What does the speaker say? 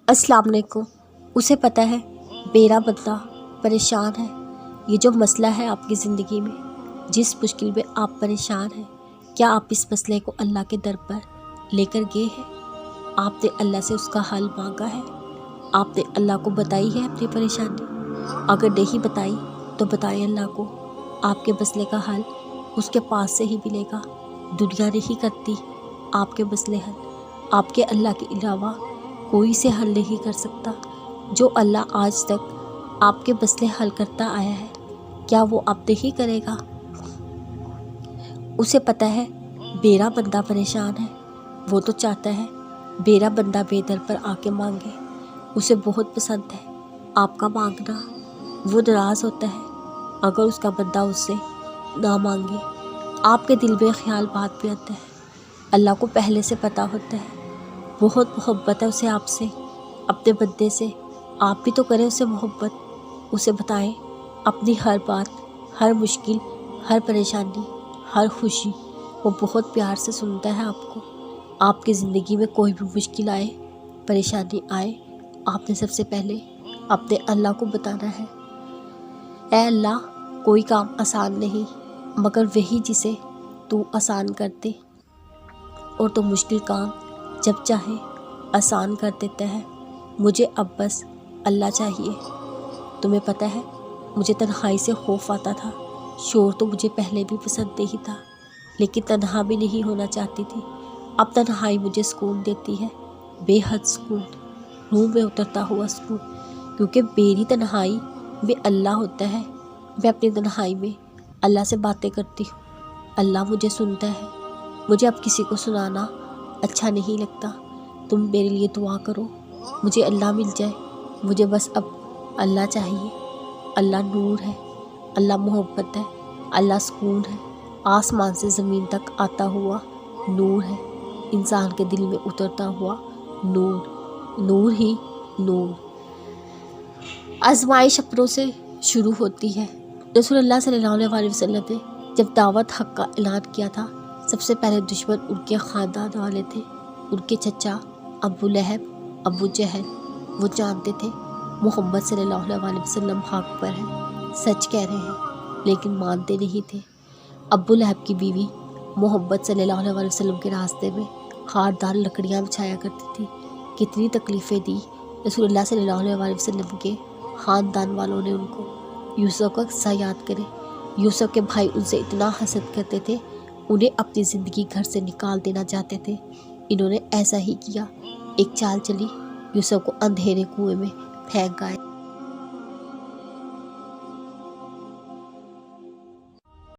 अस्सलाम वालेकुम। उसे पता है मेरा बंदा परेशान है। ये जो मसला है आपकी ज़िंदगी में, जिस मुश्किल में आप परेशान हैं, क्या आप इस मसले को अल्लाह के दर पर लेकर गए हैं? आपने अल्लाह से उसका हल मांगा है? आपने अल्लाह को बताई है अपनी परेशानी? अगर नहीं बताई तो बताएं अल्लाह को। आपके मसले का हल उसके पास से ही मिलेगा। दुनिया नहीं करती आपके मसले हल। आपके अल्लाह के अलावा कोई से हल नहीं कर सकता। जो अल्लाह आज तक आपके मसले हल करता आया है, क्या वो अब नहीं करेगा? उसे पता है मेरा बंदा परेशान है। वो तो चाहता है मेरा बंदा बेदर पर आके मांगे। उसे बहुत पसंद है आपका मांगना। वो नाराज़ होता है अगर उसका बंदा उससे ना मांगे। आपके दिल में ख्याल बात में आता है। अल्लाह को पहले से पता होता है, बहुत मोहब्बत है उसे आपसे, अपने बंदे से। आप भी तो करें उसे मोहब्बत। उसे बताएं अपनी हर बात, हर मुश्किल, हर परेशानी, हर खुशी। वो बहुत प्यार से सुनता है आपको। आपकी ज़िंदगी में कोई भी मुश्किल आए, परेशानी आए, आपने सबसे पहले अपने अल्लाह को बताना है। ऐ अल्लाह, कोई काम आसान नहीं मगर वही जिसे तू आसान कर दे। और तो मुश्किल काम जब चाहे आसान कर देता है। मुझे अब बस अल्लाह चाहिए। तुम्हें पता है मुझे तन्हाई से खौफ आता था। शोर तो मुझे पहले भी पसंद नहीं था, लेकिन तन्हा भी नहीं होना चाहती थी। अब तन्हाई मुझे सुकून देती है, बेहद सुकून, रूह में उतरता हुआ सुकून। क्योंकि मेरी तन्हाई में अल्लाह होता है। मैं अपनी तन्हाई में अल्लाह से बातें करती हूँ। अल्लाह मुझे सुनता है। मुझे अब किसी को सुनाना अच्छा नहीं लगता। तुम मेरे लिए दुआ करो, मुझे अल्लाह मिल जाए। मुझे बस अब अल्लाह चाहिए। अल्लाह नूर है, अल्लाह मोहब्बत है, अल्लाह सुकून है। आसमान से ज़मीन तक आता हुआ नूर है, इंसान के दिल में उतरता हुआ नूर, नूर ही नूर। आजमाइश अपनों से शुरू होती है। रसूलुल्लाह सल्लल्लाहु अलैहि वसल्लम ने जब दावत हक़ का ऐलान किया था, सबसे पहले दुश्मन उनके ख़ानदान वाले थे। उनके चचा अबू लहब, अबू जहल। वो जानते थे मोहम्मद सल्लल्लाहु अलैहि वसल्लम हक़ पर है, सच कह रहे हैं, लेकिन मानते नहीं थे। अबू लहब की बीवी मोहम्मद सल्लल्लाहु अलैहि वसल्लम के रास्ते में खारदार लकड़ियाँ बिछाया करती थी। कितनी तकलीफ़ें दी रसूलुल्लाह सल्लल्लाहु अलैहि वसल्लम के ख़ानदान वालों ने उनको। यूसुफ का किस्सा याद करें। यूसुफ के भाई उनसे इतना हसद करते थे, उन्हें अपनी ज़िंदगी घर से निकाल देना चाहते थे। इन्होंने ऐसा ही किया। एक चाल चली, यूसुफ को अंधेरे कुएं में फेंक आए।